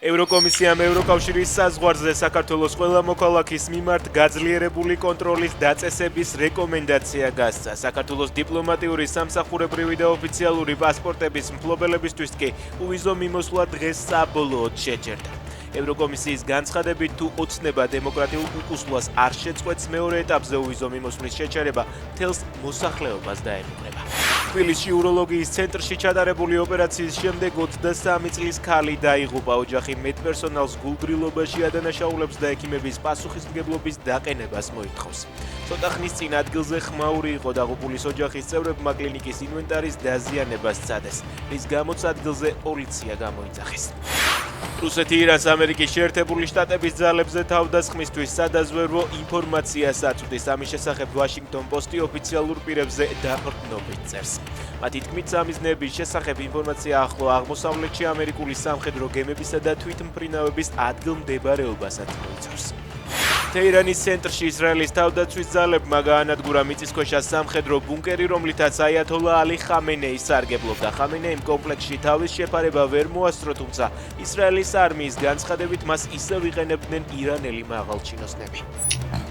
ევროკომისიამ ევროკავშირის საზღვარზე საქართველოს ყველა მოქალაქის მიმართ გაძლიერებული კონტროლის დაწესების რეკომენდაცია გასცა. საქართველოს დიპლომატიური, სამსახურებრივი და ოფიციალური პასპორტების მფლობელებისთვის კი უვიზო მიმოსვლა დღეს საბოლოოდ შეჯერდა. ევროკომისიის განცხადებით, თუ ოცნება დემოკრატიულ უკუსლვას არ შეწყვეტს, მეორე ეტაპზე უვიზო მიმოსვლის შეჩერება მთელს მოსახლეობას დაემუქრება. თბილისში უროლოგიის ცენტრში ჩატარებული ოპერაციის შემდეგ 23 წლის ქალი დაიღუპა. ოჯახი მედპერსონალს გულგრილობაში ადანაშაულებს და ექიმების პასუხისმგებლობის დაყენებას მოითხოვს. ცოტა ხნის წინ ადგილზე ხმაური იყო, დაღუპულის ოჯახის წევრებმა კლინიკის ინვენტარის დაზიანებას სცადეს, რის გამოც ადგილზე პოლიცია გამოიძახეს. რუსეთი ირანს ამერიკის შეერთებული შტატების ძალებზე თავდასხმისთვის სადაზვერვო ინფორმაციას აწვდის. ამის შესახებ ვაშინგტონ პოსტი ოფიციალურ პირებზე დაყრდნობით წერს. მათი თქმით, სამიზნეების შესახებ ინფორმაცია ახლო აღმოსავლეთში ამერიკული სამხედრო გემებისა და თვითმფრინავების ადგილმდებარეობასაც მოიცავს. თეირანის ცენტრში ისრაელის თავდაცვის ძალებმა გაანადგურა მიწისქვეშა სამხედრო ბუნკერი, რომლითაც აიათოლა ალი ხამენეი სარგებლობდა. ხამენეიმ კომპლექსში თავის შეფარება ვერ მოასწრო, თუმცა ისრაელის არმიის განცხადებით მას ისევ იყენებდნენ ირანელი მაღალჩინოსნები.